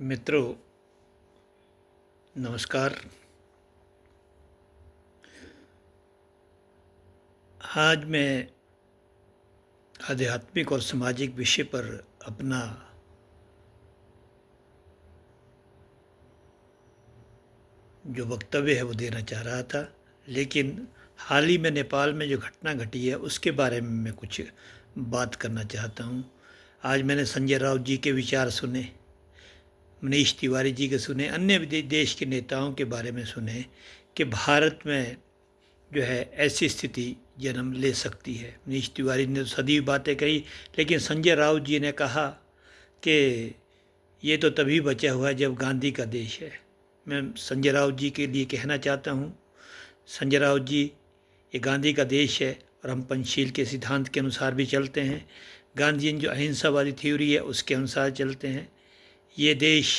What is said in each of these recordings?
मित्रों, नमस्कार। आज मैं आध्यात्मिक और सामाजिक विषय पर अपना जो वक्तव्य है वो देना चाह रहा था, लेकिन हाल ही में नेपाल में जो घटना घटी है उसके बारे में मैं कुछ बात करना चाहता हूँ। आज मैंने संजय राउत जी के विचार सुने, मनीष तिवारी जी के सुने, अन्य देश के नेताओं के बारे में सुने कि भारत में जो है ऐसी स्थिति जन्म ले सकती है। मनीष तिवारी ने तो सदी बातें कही, लेकिन संजय राउत जी ने कहा कि ये तो तभी बचा हुआ है जब गांधी का देश है। मैं संजय राउत जी के लिए कहना चाहता हूँ, संजय राउत जी, ये गांधी का देश है और हम पंचशील के सिद्धांत के अनुसार भी चलते हैं। गांधी जो अहिंसा वाली थ्योरी है उसके अनुसार चलते हैं। ये देश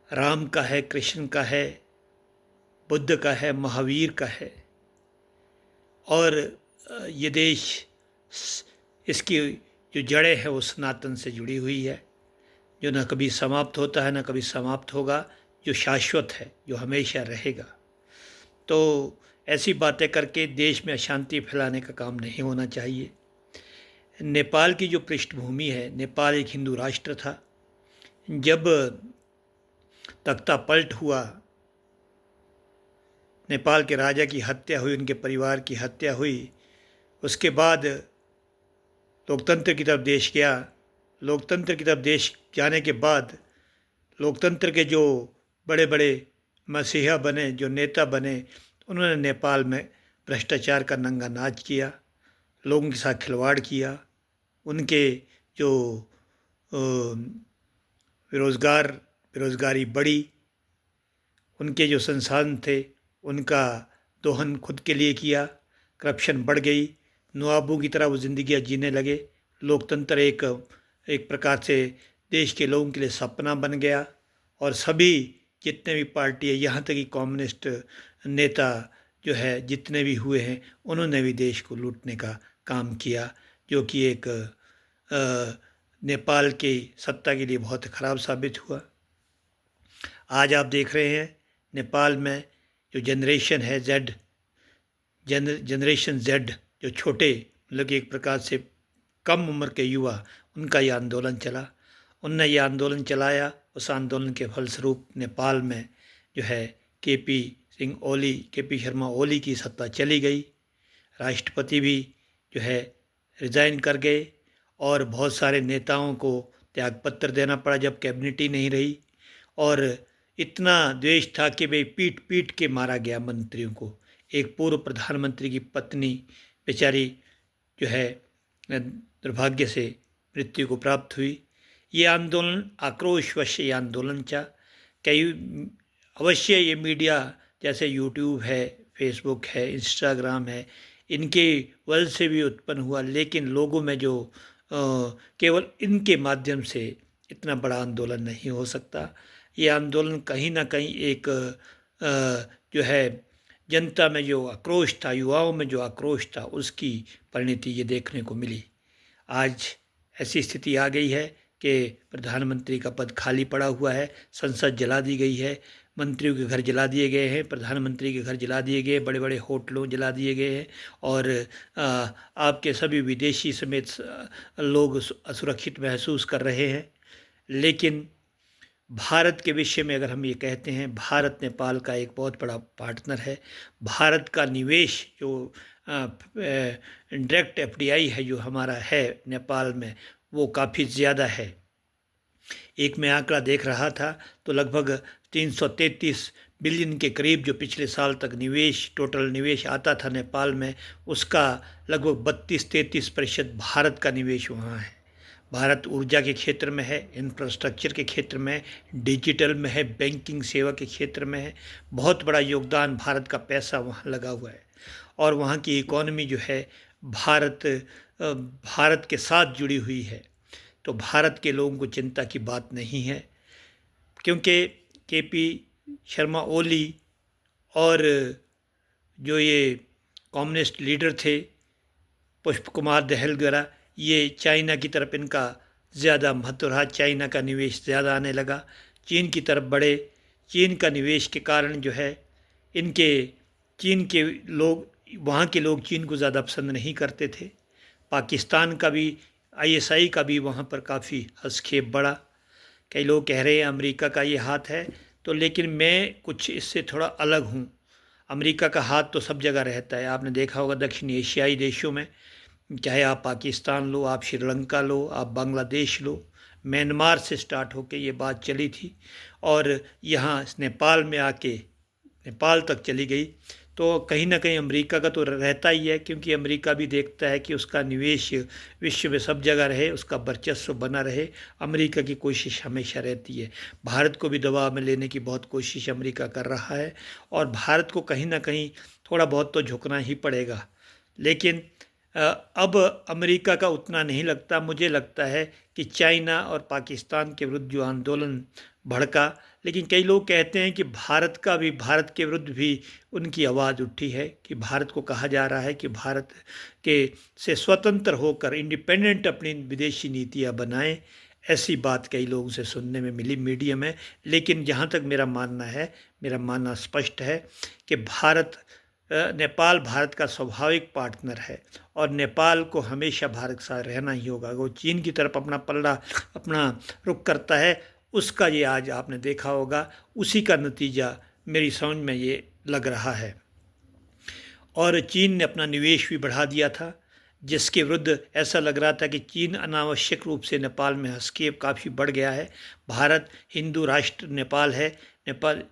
राम का है, कृष्ण का है, बुद्ध का है, महावीर का है। और ये देश, इसकी जो जड़ें हैं वो सनातन से जुड़ी हुई है, जो न कभी समाप्त होता है न कभी समाप्त होगा, जो शाश्वत है, जो हमेशा रहेगा। तो ऐसी बातें करके देश में अशांति फैलाने का काम नहीं होना चाहिए। नेपाल की जो पृष्ठभूमि है, नेपाल एक हिंदू राष्ट्र था। जब तख्ता पलट हुआ, नेपाल के राजा की हत्या हुई, उनके परिवार की हत्या हुई, उसके बाद लोकतंत्र की तरफ देश गया। लोकतंत्र की तरफ देश जाने के बाद लोकतंत्र के जो बड़े बड़े मसीहा बने, जो नेता बने, उन्होंने नेपाल में भ्रष्टाचार का नंगा नाच किया, लोगों के साथ खिलवाड़ किया। उनके जो बेरोज़गारी बढ़ी, उनके जो संसाधन थे उनका दोहन खुद के लिए किया, करप्शन बढ़ गई, नवाबों की तरह वो ज़िंदगियाँ जीने लगे। लोकतंत्र एक प्रकार से देश के लोगों के लिए सपना बन गया और सभी जितने भी पार्टी है, यहाँ तक कि कम्युनिस्ट नेता जो है जितने भी हुए हैं, उन्होंने भी देश को लूटने का काम किया, जो कि एक नेपाल की सत्ता के लिए बहुत ख़राब साबित हुआ। आज आप देख रहे हैं नेपाल में जो जनरेशन है जनरेशन जेड, जो छोटे मतलब कि एक प्रकार से कम उम्र के युवा, उनका ये आंदोलन चला। उनने ये आंदोलन चलाया। उस आंदोलन के फलस्वरूप नेपाल में जो है केपी शर्मा ओली की सत्ता चली गई। राष्ट्रपति भी जो है रिज़ाइन कर गए और बहुत सारे नेताओं को त्यागपत्र देना पड़ा जब कैबिनेट ही नहीं रही। और इतना द्वेष था कि भाई पीट पीट के मारा गया मंत्रियों को। एक पूर्व प्रधानमंत्री की पत्नी बेचारी जो है दुर्भाग्य से मृत्यु को प्राप्त हुई। ये आंदोलन आक्रोशवश ये आंदोलन कई अवश्य ये मीडिया जैसे यूट्यूब है, फेसबुक है, इंस्टाग्राम है, इनके वजह से भी उत्पन्न हुआ, लेकिन लोगों में जो केवल इनके माध्यम से इतना बड़ा आंदोलन नहीं हो सकता। ये आंदोलन कहीं ना कहीं एक जो है जनता में जो आक्रोश था, युवाओं में जो आक्रोश था, उसकी परिणति ये देखने को मिली। आज ऐसी स्थिति आ गई है कि प्रधानमंत्री का पद खाली पड़ा हुआ है, संसद जला दी गई है, मंत्रियों के घर जला दिए गए हैं, प्रधानमंत्री के घर जला दिए गए, बड़े बड़े होटलों जला दिए गए हैं और आपके सभी विदेशी समेत लोग असुरक्षित महसूस कर रहे हैं। लेकिन भारत के विषय में अगर हम ये कहते हैं, भारत नेपाल का एक बहुत बड़ा पार्टनर है। भारत का निवेश जो डायरेक्ट एफडीआई है जो हमारा है नेपाल में, वो काफ़ी ज़्यादा है। एक मैं आंकड़ा देख रहा था तो लगभग 333 बिलियन के करीब जो पिछले साल तक टोटल निवेश आता था नेपाल में, उसका लगभग 32-33% भारत का निवेश वहाँ है। भारत ऊर्जा के क्षेत्र में है, इंफ्रास्ट्रक्चर के क्षेत्र में, डिजिटल में है, बैंकिंग सेवा के क्षेत्र में है। बहुत बड़ा योगदान, भारत का पैसा वहाँ लगा हुआ है और वहाँ की इकोनॉमी जो है भारत के साथ जुड़ी हुई है। तो भारत के लोगों को चिंता की बात नहीं है, क्योंकि केपी शर्मा ओली और जो ये कम्युनिस्ट लीडर थे पुष्प कुमार दहल वगैरह, ये चाइना की तरफ इनका ज़्यादा महत्व रहा, चाइना का निवेश ज़्यादा आने लगा, चीन की तरफ बढ़े। चीन का निवेश के कारण जो है इनके चीन के लोग, वहाँ के लोग चीन को ज़्यादा पसंद नहीं करते थे। पाकिस्तान का भी, आईएसआई का भी वहाँ पर काफ़ी हस्तक्षेप बढ़ा। कई लोग कह रहे हैं अमेरिका का ये हाथ है, तो लेकिन मैं कुछ इससे थोड़ा अलग हूँ। अमेरिका का हाथ तो सब जगह रहता है। आपने देखा होगा दक्षिण एशियाई देशों में, चाहे आप पाकिस्तान लो, आप श्रीलंका लो, आप बांग्लादेश लो, म्यांमार से स्टार्ट होके ये बात चली थी और यहाँ नेपाल में आके नेपाल तक चली गई। तो कहीं ना कहीं अमेरिका का तो रहता ही है, क्योंकि अमेरिका भी देखता है कि उसका निवेश विश्व में सब जगह रहे, उसका वर्चस्व बना रहे। अमेरिका की कोशिश हमेशा रहती है। भारत को भी दबाव में लेने की बहुत कोशिश अमेरिका कर रहा है और भारत को कहीं ना कहीं थोड़ा बहुत तो झुकना ही पड़ेगा। लेकिन अब अमेरिका का उतना नहीं लगता। मुझे लगता है कि चाइना और पाकिस्तान के विरुद्ध जो आंदोलन भड़का, लेकिन कई लोग कहते हैं कि भारत के विरुद्ध भी उनकी आवाज़ उठी है, कि भारत को कहा जा रहा है कि भारत के से स्वतंत्र होकर इंडिपेंडेंट अपनी विदेशी नीतियाँ बनाएं। ऐसी बात कई लोगों से सुनने में मिली मीडिया में। लेकिन जहाँ तक मेरा मानना है, मेरा मानना स्पष्ट है कि नेपाल भारत का स्वाभाविक पार्टनर है और नेपाल को हमेशा भारत के साथ रहना ही होगा। अगर वो चीन की तरफ अपना रुख करता है, उसका ये आज आपने देखा होगा, उसी का नतीजा मेरी समझ में ये लग रहा है। और चीन ने अपना निवेश भी बढ़ा दिया था, जिसके विरुद्ध ऐसा लग रहा था कि चीन अनावश्यक रूप से नेपाल में हस्तक्षेप काफ़ी बढ़ गया है। भारत हिंदू राष्ट्र नेपाल है। नेपाल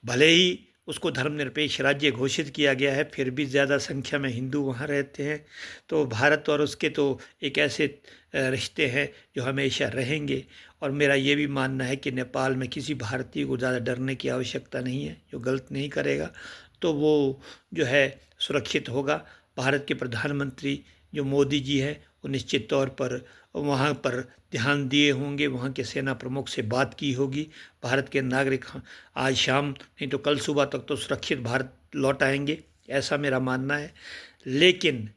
भले ही उसको धर्मनिरपेक्ष राज्य घोषित किया गया है, फिर भी ज़्यादा संख्या में हिंदू वहाँ रहते हैं। तो भारत और उसके तो एक ऐसे रिश्ते हैं जो हमेशा रहेंगे। और मेरा ये भी मानना है कि नेपाल में किसी भारतीय को ज़्यादा डरने की आवश्यकता नहीं है। जो गलत नहीं करेगा तो वो जो है सुरक्षित होगा। भारत के प्रधानमंत्री जो मोदी जी हैं, वो निश्चित तौर पर वहाँ पर ध्यान दिए होंगे, वहाँ के सेना प्रमुख से बात की होगी। भारत के नागरिक आज शाम नहीं तो कल सुबह तक तो सुरक्षित भारत लौट आएंगे, ऐसा मेरा मानना है। लेकिन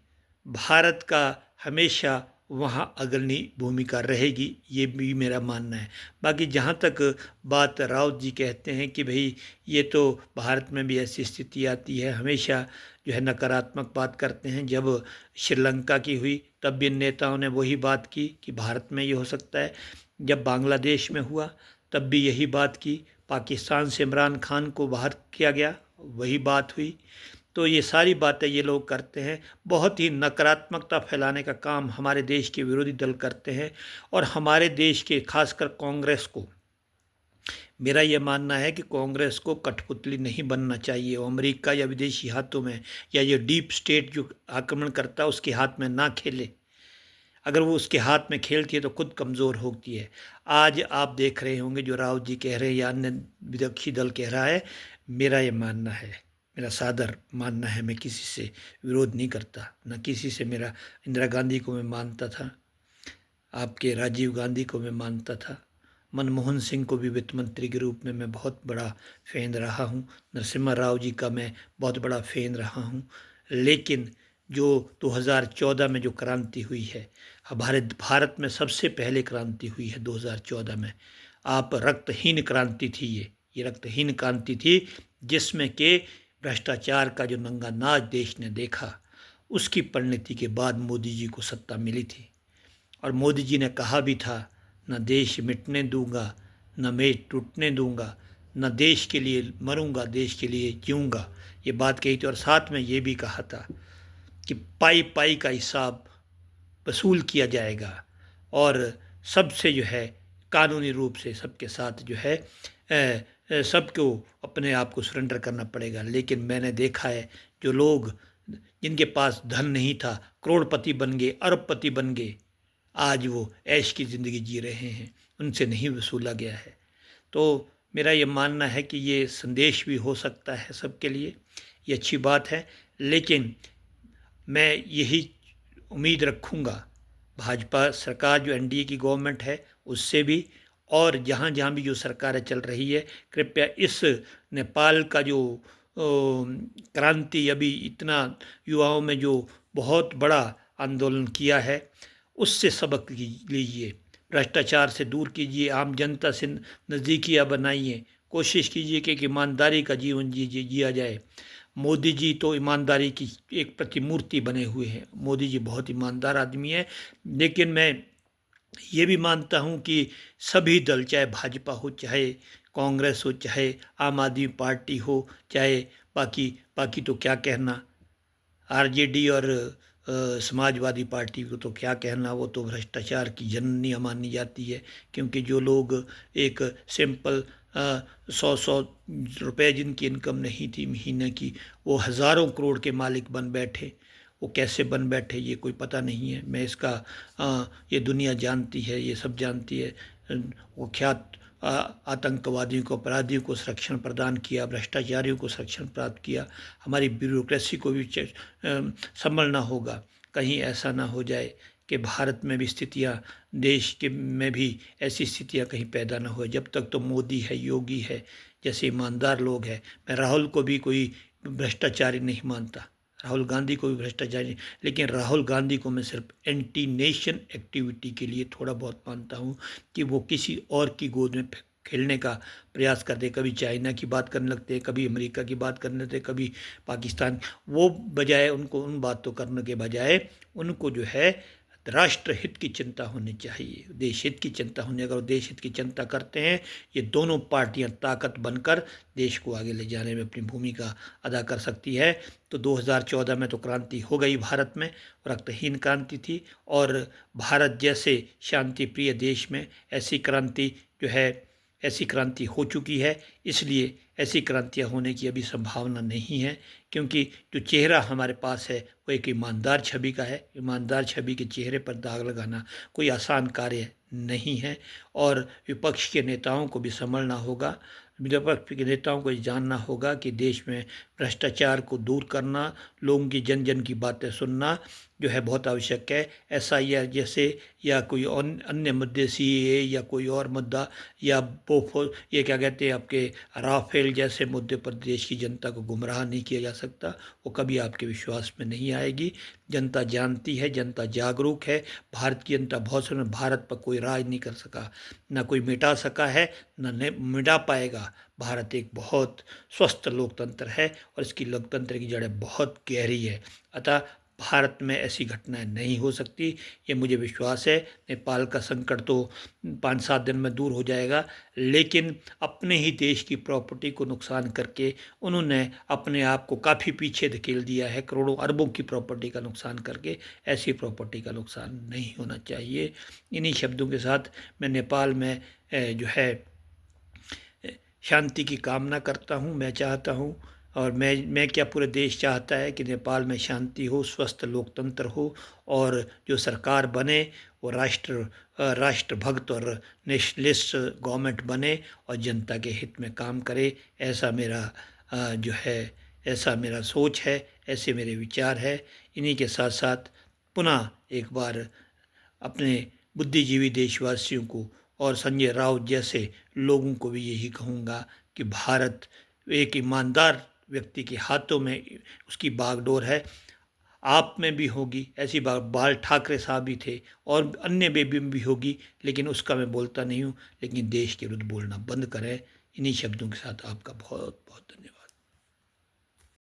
भारत का हमेशा वहाँ अग्रणी भूमिका रहेगी, ये भी मेरा मानना है। बाकी जहाँ तक बात राउत जी कहते हैं कि भाई ये तो भारत में भी ऐसी स्थिति आती है, हमेशा जो है नकारात्मक बात करते हैं। जब श्रीलंका की हुई तब भी नेताओं ने वही बात की कि भारत में ये हो सकता है। जब बांग्लादेश में हुआ तब भी यही बात की। पाकिस्तान से इमरान खान को बाहर किया गया, वही बात हुई। तो ये सारी बातें ये लोग करते हैं, बहुत ही नकारात्मकता फैलाने का काम हमारे देश के विरोधी दल करते हैं। और हमारे देश के खासकर कांग्रेस को, मेरा ये मानना है कि कांग्रेस को कठपुतली नहीं बनना चाहिए। वो अमेरिका या विदेशी हाथों में या ये डीप स्टेट जो आक्रमण करता है उसके हाथ में ना खेले। अगर वो उसके हाथ में खेलती है तो खुद कमज़ोर होती है। आज आप देख रहे होंगे जो राव जी कह रहे हैं या अन्य विपक्षी दल कह रहा है, मेरा ये मानना है, मेरा सादर मानना है, मैं किसी से विरोध नहीं करता, न किसी से। मेरा इंदिरा गांधी को मैं मानता था, आपके राजीव गांधी को मैं मानता था, मनमोहन सिंह को भी वित्त मंत्री के रूप में मैं बहुत बड़ा फ़ैन रहा हूँ, नरसिम्हा राव जी का मैं बहुत बड़ा फ़ैन रहा हूँ। लेकिन जो 2014 में जो क्रांति हुई है, हमारे भारत में सबसे पहले क्रांति हुई है 2014 में। आप रक्तहीन क्रांति थी ये रक्तहीन क्रांति थी, जिसमें के भ्रष्टाचार का जो नंगा नाच देश ने देखा, उसकी परिणति के बाद मोदी जी को सत्ता मिली थी। और मोदी जी ने कहा भी था, न देश मिटने दूंगा, न मैं टूटने दूंगा, न देश के लिए मरूंगा, देश के लिए जीऊंगा, ये बात कही थी। और साथ में ये भी कहा था कि पाई पाई का हिसाब वसूल किया जाएगा और सबसे जो है कानूनी रूप से सबके साथ जो है सबको अपने आप को सरेंडर करना पड़ेगा। लेकिन मैंने देखा है जो लोग जिनके पास धन नहीं था, करोड़पति बन गए, अरबपति बन गए, आज वो ऐश की ज़िंदगी जी रहे हैं, उनसे नहीं वसूला गया है। तो मेरा ये मानना है कि ये संदेश भी हो सकता है सबके लिए, ये अच्छी बात है। लेकिन मैं यही उम्मीद रखूँगा भाजपा सरकार जो एनडीए की गवर्नमेंट है उससे भी, और जहाँ जहाँ भी जो सरकारें चल रही है, कृपया इस नेपाल का जो क्रांति अभी इतना युवाओं में जो बहुत बड़ा आंदोलन किया है, उससे सबक लीजिए, भ्रष्टाचार से दूर कीजिए, आम जनता से नज़दीकियाँ बनाइए, कोशिश कीजिए कि एक ईमानदारी का जीवन जिया जाए। मोदी जी तो ईमानदारी की एक प्रतिमूर्ति बने हुए हैं। मोदी जी बहुत ईमानदार आदमी है, लेकिन मैं ये भी मानता हूँ कि सभी दल, चाहे भाजपा हो, चाहे कांग्रेस हो, चाहे आम आदमी पार्टी हो, चाहे बाकी बाकी तो क्या कहना, आरजेडी और समाजवादी पार्टी को तो क्या कहना, वो तो भ्रष्टाचार की जननी मानी जाती है। क्योंकि जो लोग एक सिंपल 100-100 रुपए जिनकी इनकम नहीं थी महीने की, वो हज़ारों करोड़ के मालिक बन बैठे। वो कैसे बन बैठे ये कोई पता नहीं है। मैं इसका ये दुनिया जानती है, ये सब जानती है। वो ख्यात आतंकवादियों को, अपराधियों को संरक्षण प्रदान किया, भ्रष्टाचारियों को संरक्षण प्राप्त किया। हमारी ब्यूरोक्रेसी को भी संभलना होगा। कहीं ऐसा ना हो जाए कि भारत में भी स्थितियाँ, देश के में भी ऐसी स्थितियाँ कहीं पैदा ना हो। जब तक तो मोदी है, योगी है जैसे ईमानदार लोग हैं, मैं राहुल को भी कोई भ्रष्टाचारी नहीं मानता, राहुल गांधी को भी भ्रष्टाचारी, लेकिन राहुल गांधी को मैं सिर्फ एंटी नेशन एक्टिविटी के लिए थोड़ा बहुत मानता हूँ कि वो किसी और की गोद में खेलने का प्रयास करते, कभी चाइना की बात करने लगते, कभी अमेरिका की बात करने लगते, कभी पाकिस्तान। वो बजाय उनको उन बातों करने के बजाय उनको जो है राष्ट्र हित की चिंता होनी चाहिए, देश हित की चिंता होनी। अगर वो देश हित की चिंता करते हैं, ये दोनों पार्टियां ताकत बनकर देश को आगे ले जाने में अपनी भूमिका अदा कर सकती है। तो 2014 में तो क्रांति हो गई भारत में, रक्तहीन क्रांति थी, और भारत जैसे शांति प्रिय देश में ऐसी क्रांति जो है, ऐसी क्रांति हो चुकी है। इसलिए ऐसी क्रांतियाँ होने की अभी संभावना नहीं है, क्योंकि जो चेहरा हमारे पास है वो एक ईमानदार छवि का है। ईमानदार छवि के चेहरे पर दाग लगाना कोई आसान कार्य नहीं है, और विपक्ष के नेताओं को भी संभलना होगा। विपक्ष के नेताओं को ये जानना होगा कि देश में भ्रष्टाचार को दूर करना, लोगों की जन जन की बातें सुनना जो है बहुत आवश्यक है। SIR जैसे, या कोई अन्य मुद्दे, CAA या कोई और मुद्दा, या बोफो, ये क्या कहते हैं आपके, राफेल जैसे मुद्दे पर देश की जनता को गुमराह नहीं किया जा सकता। वो कभी आपके विश्वास में नहीं आएगी। जनता जानती है, जनता जागरूक है। भारत की जनता बहुत समय भारत पर कोई राज नहीं कर सका, ना कोई मिटा सका है, ना मिटा पाएगा। भारत एक बहुत स्वस्थ लोकतंत्र है, और इसकी लोकतंत्र की जड़ें बहुत गहरी है। अतः भारत में ऐसी घटनाएं नहीं हो सकती, ये मुझे विश्वास है। नेपाल का संकट तो 5-7 दिन में दूर हो जाएगा, लेकिन अपने ही देश की प्रॉपर्टी को नुकसान करके उन्होंने अपने आप को काफ़ी पीछे धकेल दिया है, करोड़ों अरबों की प्रॉपर्टी का नुकसान करके। ऐसी प्रॉपर्टी का नुकसान नहीं होना चाहिए। इन्हीं शब्दों के साथ मैं नेपाल में जो है शांति की कामना करता हूँ। मैं चाहता हूँ, और मैं क्या, पूरे देश चाहता है कि नेपाल में शांति हो, स्वस्थ लोकतंत्र हो, और जो सरकार बने वो राष्ट्रभक्त और नेशनलिस्ट गवर्नमेंट बने, और जनता के हित में काम करे। ऐसा मेरा जो है, ऐसा मेरा सोच है, ऐसे मेरे विचार है। इन्हीं के साथ साथ पुनः एक बार अपने बुद्धिजीवी देशवासियों को और संजय राउत जैसे लोगों को भी यही कहूँगा कि भारत एक ईमानदार व्यक्ति के हाथों में उसकी बागडोर है। आप में भी होगी ऐसी बात, बाल ठाकरे साहब भी थे, और अन्य बेबी में भी होगी, लेकिन उसका मैं बोलता नहीं हूँ। लेकिन देश के विरुद्ध बोलना बंद करें। इन्हीं शब्दों के साथ आपका बहुत बहुत धन्यवाद।